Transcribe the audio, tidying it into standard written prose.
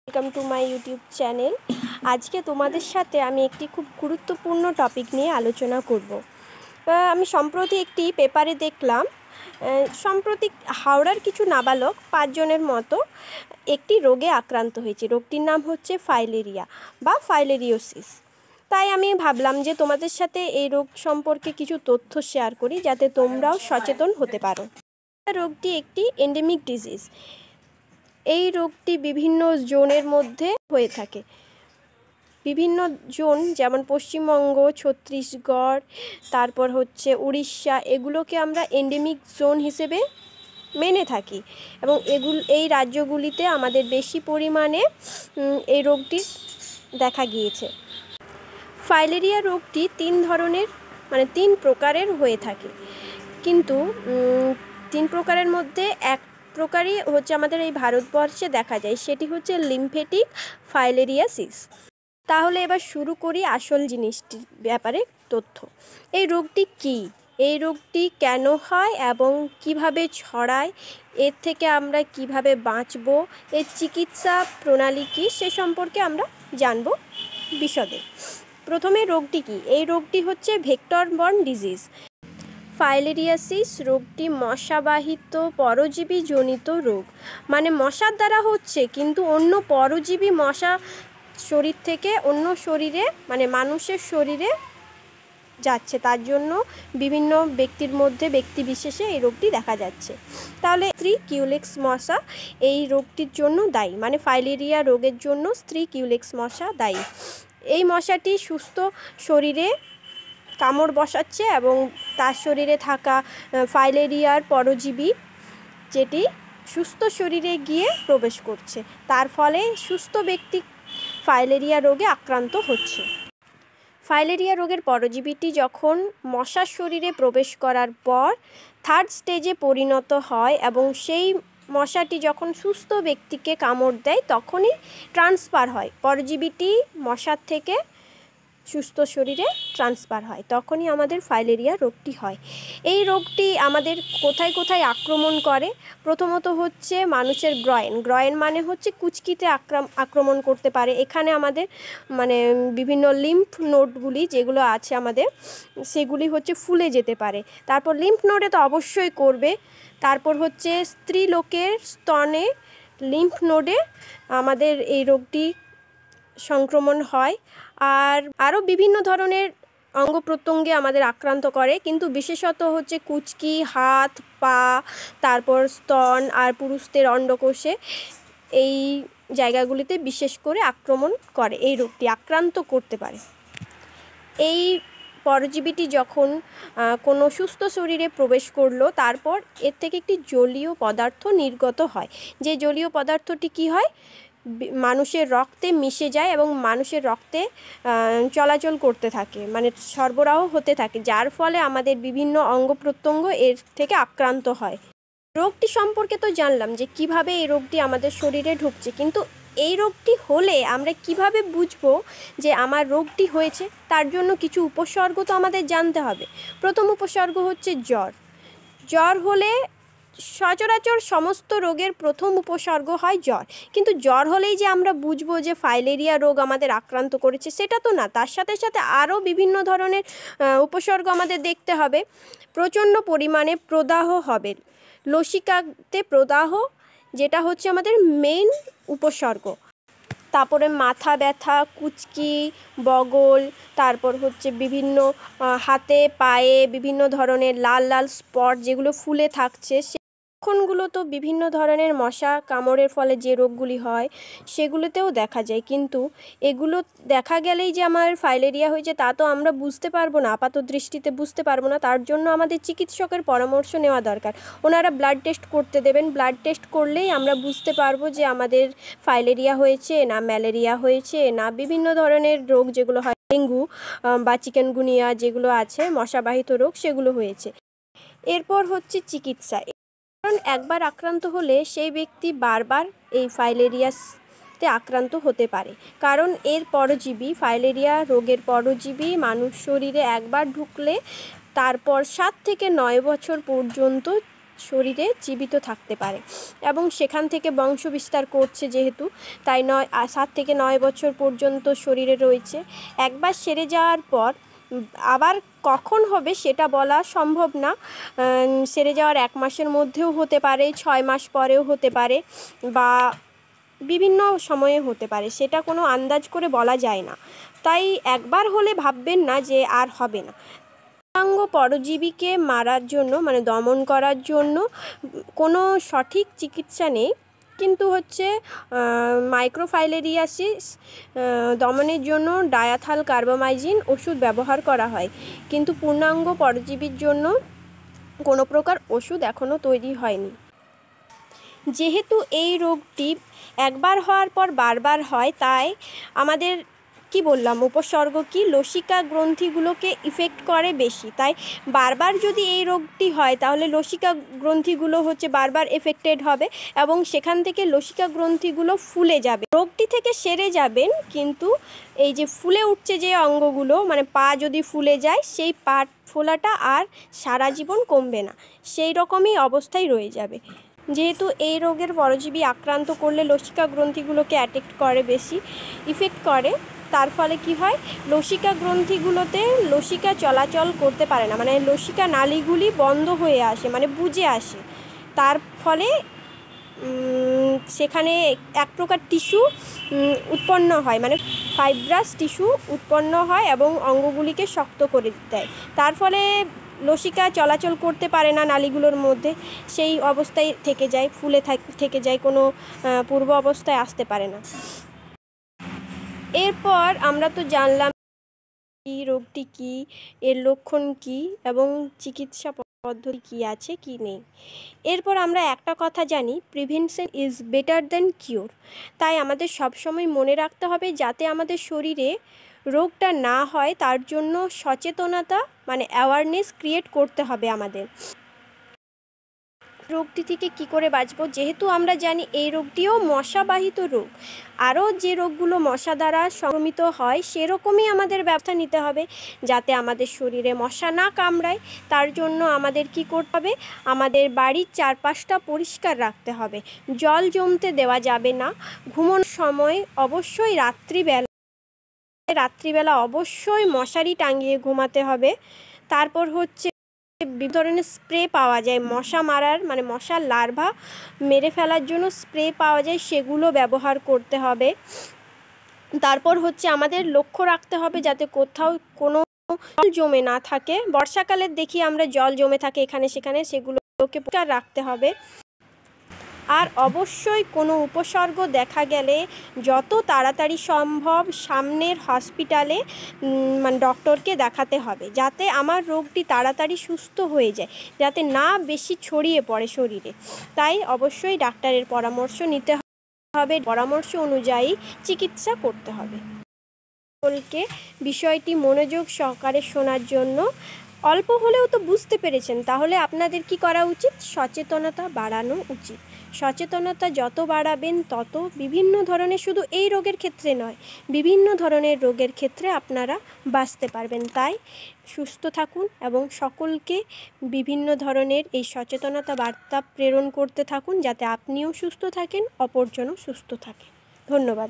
Welcome to my YouTube channel. আজকে তোমাদের সাথে আমি একটি খুব গুরুত্বপূর্ণ টপিক নিয়ে আলোচনা করব। আমি সম্প্রতি একটি পেপারে দেখলাম, সম্প্রতি হাওড়ার কিছু নাবালক 5 জনের মতো একটি রোগে আক্রান্ত হয়েছে। রোগটির নাম হচ্ছে ফাইলেরিয়া বা ফাইলেরিওসিস। তাই আমি ভাবলাম যে তোমাদের সাথে এই রোগ সম্পর্কে কিছু তথ্য শেয়ার করি, যাতে তোমরাও সচেতন হতে পারো। রোগটি একটি এন্ডেমিক ডিজিজ। এই রোগটি বিভিন্ন জোনের মধ্যে হয়ে থাকে। বিভিন্ন জোন যেমন পশ্চিমবঙ্গ, ছত্তিশগড়, তারপর হচ্ছে উড়িষ্যা, এগুলোকে আমরা এন্ডেমিক জোন হিসেবে মেনে থাকি এবং এই রাজ্যগুলিতে আমাদের বেশি পরিমাণে এই রোগটি দেখা গিয়েছে। ফাইলেরিয়া রোগটি 3 প্রকারের হয়ে থাকে, কিন্তু 3 প্রকারের মধ্যে এক প্রকারই হচ্ছে আমাদের এই ভারতবর্ষে দেখা যায়, সেটি হচ্ছে লিম্ফেটিক ফাইলেরিয়াসিস। তাহলে এবার শুরু করি আসল জিনিসটির ব্যাপারে তথ্য। এই রোগটি কী, এই রোগটি কেন হয় এবং কিভাবে ছড়ায়, এর থেকে আমরা কিভাবে বাঁচব, এর চিকিৎসা প্রণালী কী, সে সম্পর্কে আমরা জানব বিশদে। প্রথমে রোগটি কী? এই রোগটি হচ্ছে ভেক্টর বর্ন ডিজিজ। ফাইলেরিয়াসিস রোগটি মশাবাহিত পরজীবী জনিত রোগ, মানে মশার দ্বারা হচ্ছে, কিন্তু অন্য পরজীবী মশা শরীর থেকে অন্য শরীরে, মানে মানুষের শরীরে যাচ্ছে, তার জন্য বিভিন্ন ব্যক্তির মধ্যে ব্যক্তি বিশেষে এই রোগটি দেখা যাচ্ছে। তাহলে স্ত্রী কিউলেক্স মশা এই রোগটির জন্য দায়ী, মানে ফাইলেরিয়া রোগের জন্য স্ত্রী কিউলেক্স মশা দায়ী। এই মশাটি সুস্থ শরীরে কামড় বসাচ্ছে এবং তার শরীরে থাকা ফাইলেরিয়ার পরজীবী যেটি সুস্থ শরীরে গিয়ে প্রবেশ করছে, তার ফলে সুস্থ ব্যক্তি ফাইলেরিয়া রোগে আক্রান্ত হচ্ছে। ফাইলেরিয়া রোগের পরজীবীটি যখন মশার শরীরে প্রবেশ করার পর 3rd স্টেজে পরিণত হয় এবং সেই মশাটি যখন সুস্থ ব্যক্তিকে কামড় দেয় তখনই ট্রান্সফার হয়, পরজীবীটি মশার থেকে সুস্থ শরীরে ট্রান্সফার হয়, তখনই আমাদের ফাইলেরিয়া রোগটি হয়। এই রোগটি আমাদের কোথায় কোথায় আক্রমণ করে? প্রথমত হচ্ছে মানুষের গ্রয়েন মানে হচ্ছে কুচকিতে আক্রমণ করতে পারে। এখানে আমাদের মানে বিভিন্ন লিম্ফ নোডগুলি যেগুলো আছে আমাদের, সেগুলি হচ্ছে ফুলে যেতে পারে। তারপর লিম্ফ নোডে তো অবশ্যই করবে। তারপর হচ্ছে স্ত্রীলোকের স্তনে লিম্ফ নোডে আমাদের এই রোগটি সংক্রমণ হয়। আর আরও বিভিন্ন ধরনের অঙ্গ প্রত্যঙ্গে আমাদের আক্রান্ত করে, কিন্তু বিশেষত হচ্ছে কুচকি, হাত, পা, তারপর স্তন আর পুরুষদের অন্ডকোষে, এই জায়গাগুলিতে বিশেষ করে আক্রমণ করে, এই রোগটি আক্রান্ত করতে পারে। এই পরজীবীটি যখন কোনো সুস্থ শরীরে প্রবেশ করলো, তারপর এর থেকে একটি জলীয় পদার্থ নির্গত হয়। যে জলীয় পদার্থটি কী হয়, মানুষের রক্তে মিশে যায় এবং মানুষের রক্তে চলাচল করতে থাকে, মানে সরবরাহ হতে থাকে, যার ফলে আমাদের বিভিন্ন অঙ্গ প্রত্যঙ্গ এর থেকে আক্রান্ত হয়। রোগটি সম্পর্কে তো জানলাম যে কিভাবে এই রোগটি আমাদের শরীরে ঢুকছে, কিন্তু এই রোগটি হলে আমরা কিভাবে বুঝবো যে আমার রোগটি হয়েছে? তার জন্য কিছু উপসর্গ তো আমাদের জানতে হবে। প্রথম উপসর্গ হচ্ছে জ্বর। জ্বর হলে সচরাচর সমস্ত রোগের প্রথম উপসর্গ হয় জ্বর, কিন্তু জ্বর হলেই যে আমরা বুঝবো যে ফাইলেরিয়া রোগ আমাদের আক্রান্ত করেছে, সেটা তো না। তার সাথে সাথে আরও বিভিন্ন ধরনের উপসর্গ আমাদের দেখতে হবে। প্রচণ্ড পরিমাণে প্রদাহ হবে, লসিকাতে প্রদাহ, যেটা হচ্ছে আমাদের মেইন উপসর্গ। তারপরে মাথা ব্যথা, কুচকি, বগল, তারপর হচ্ছে বিভিন্ন হাতে পায়ে বিভিন্ন ধরনের লাল লাল স্পট যেগুলো ফুলে থাকছে, লক্ষণগুলো তো বিভিন্ন ধরনের মশা কামড়ের ফলে যে রোগগুলি হয় সেগুলোতেও দেখা যায়, কিন্তু এগুলো দেখা গেলেই যে আমার ফাইলেরিয়া হয়েছে তা তো আমরা বুঝতে পারবো না, আপাত দৃষ্টিতে বুঝতে পারবো না। তার জন্য আমাদের চিকিৎসকের পরামর্শ নেওয়া দরকার। ওনারা ব্লাড টেস্ট করতে দেবেন, ব্লাড টেস্ট করলেই আমরা বুঝতে পারবো যে আমাদের ফাইলেরিয়া হয়েছে না ম্যালেরিয়া হয়েছে না বিভিন্ন ধরনের রোগ যেগুলো হয়, ডেঙ্গু বা চিকেনগুনিয়া যেগুলো আছে মশাবাহিত রোগ, সেগুলো হয়েছে। এরপর হচ্ছে চিকিৎসা। কারণ একবার আক্রান্ত হলে সেই ব্যক্তি বারবার এই ফাইলেরিয়াতে আক্রান্ত হতে পারে, কারণ এর পরজীবী, ফাইলেরিয়া রোগের পরজীবী মানুষ শরীরে একবার ঢুকলে তারপর 7 থেকে 9 বছর পর্যন্ত শরীরে জীবিত থাকতে পারে এবং সেখান থেকে বংশ বিস্তার করছে যেহেতু, তাই 7 থেকে 9 বছর পর্যন্ত শরীরে রয়েছে। একবার সেরে যাওয়ার পর আবার কখন হবে সেটা বলা সম্ভব না। সেরে যাওয়ার 1 মাসের মধ্যেও হতে পারে, 6 মাস পরেও হতে পারে, বা বিভিন্ন সময়ে হতে পারে, সেটা কোনো আন্দাজ করে বলা যায় না। তাই একবার হলে ভাববেন না যে আর হবে না। পূর্ণাঙ্গ পরজীবীকে মারার জন্য মানে দমন করার জন্য কোনো সঠিক চিকিৎসা নেই, কিন্তু হচ্ছে মাইক্রোফাইলেরিয়াসিস দমনের জন্য ডায়াথাল কার্বামাইজিন ওষুধ ব্যবহার করা হয়, কিন্তু পূর্ণাঙ্গ পরজীবীর জন্য কোনো প্রকার ওষুধ এখনও তৈরি হয়নি। যেহেতু এই রোগটি একবার হওয়ার পর বারবার হয়, তাই আমাদের কি বললাম উপসর্গ কি, লসিকা গ্রন্থিগুলোকে ইফেক্ট করে বেশি। তাই বারবার যদি এই রোগটি হয় তাহলে লসিকা গ্রন্থিগুলো হচ্ছে বারবার এফেক্টেড হবে এবং সেখান থেকে লসিকা গ্রন্থিগুলো ফুলে যাবে। রোগটি থেকে সেরে যাবেন, কিন্তু এই যে ফুলে উঠছে যে অঙ্গগুলো, মানে পা যদি ফুলে যায়, সেই পা ফোলাটা আর সারা জীবন কমবে না, সেই রকমই অবস্থায় রয়ে যাবে। যেহেতু এই রোগের পরজীবী আক্রান্ত করলে লসিকা গ্রন্থিগুলোকে অ্যাটাক করে, বেশি ইফেক্ট করে, তার ফলে কি হয়, লসিকা গ্রন্থিগুলোতে লসিকা চলাচল করতে পারে না, মানে লসিকা নালীগুলি বন্ধ হয়ে আসে, মানে বুজে আসে। তার ফলে সেখানে এক প্রকার টিস্যু উৎপন্ন হয়, মানে ফাইব্রাস টিস্যু উৎপন্ন হয় এবং অঙ্গগুলিকে শক্ত করে দেয়। তার ফলে লসিকা চলাচল করতে পারে না নালীগুলোর মধ্যে, সেই অবস্থায় থেকে যায়, ফুলে থেকে যায়, কোনো পূর্ব অবস্থায় আসতে পারে না। এরপর আমরা তো জানলাম এই রোগটি কী, এর লক্ষণ কী এবং চিকিৎসা পদ্ধতি কী আছে কি নেই। এরপর আমরা একটা কথা জানি, prevention is better than cure. তাই আমাদের সবসময় মনে রাখতে হবে যাতে আমাদের শরীরে রোগটা না হয়, তার জন্য সচেতনতা মানে অ্যাওয়ারনেস ক্রিয়েট করতে হবে আমাদের। রোগটি থেকে কি করে বাঁচব, যেহেতু আমরা জানি এই রোগটিও মশাবাহিত রোগ, আরও যে রোগগুলো মশা দ্বারা সংক্রমিত হয় সেরকমই আমাদের ব্যবস্থা নিতে হবে যাতে আমাদের শরীরে মশা না কামড়ায়। তার জন্য আমাদের কি করতে হবে, আমাদের বাড়ির চারপাশটা পরিষ্কার রাখতে হবে, জল জমতে দেওয়া যাবে না, ঘুমানোর সময় অবশ্যই রাত্রিবেলা অবশ্যই মশারি টাঙিয়ে ঘুমাতে হবে। তারপর হচ্ছে বিভিন্ন ধরনের স্প্রে পাওয়া যায় মশা মারার, মানে মশার লার্ভা মেরে ফেলার জন্য স্প্রে পাওয়া যায়, সেগুলো ব্যবহার করতে হবে। তারপর হচ্ছে আমাদের লক্ষ্য রাখতে হবে যাতে কোথাও কোনো জল জমে না থাকে। বর্ষাকালে দেখি আমরা জল জমে থাকে এখানে সেখানে, সেগুলোকে পরিষ্কার রাখতে হবে। আর অবশ্যই কোনো উপসর্গ দেখা গেলে যত তাড়াতাড়ি সম্ভব সামনের হসপিটালে মানে ডক্টরকে দেখাতে হবে, যাতে আমার রোগটি তাড়াতাড়ি সুস্থ হয়ে যায়, যাতে না বেশি ছড়িয়ে পড়ে শরীরে। তাই অবশ্যই ডাক্তারের পরামর্শ নিতে হবে, পরামর্শ অনুযায়ী চিকিৎসা করতে হবে। সকলকে বিষয়টি মনোযোগ সহকারে শোনার জন্য। অল্প হলেও তো বুঝতে পেরেছেন, তাহলে আপনাদের কি করা উচিত, সচেতনতা বাড়ানো উচিত। সচেতনতা যত বাড়াবেন তত বিভিন্ন ধরনের, শুধু এই রোগের ক্ষেত্রে নয়, বিভিন্ন ধরনের রোগের ক্ষেত্রে আপনারা বাঁচতে পারবেন। তাই সুস্থ থাকুন এবং সকলকে বিভিন্ন ধরনের এই সচেতনতা বার্তা প্রেরণ করতে থাকুন, যাতে আপনিও সুস্থ থাকেন, অপরজনও সুস্থ থাকে। ধন্যবাদ।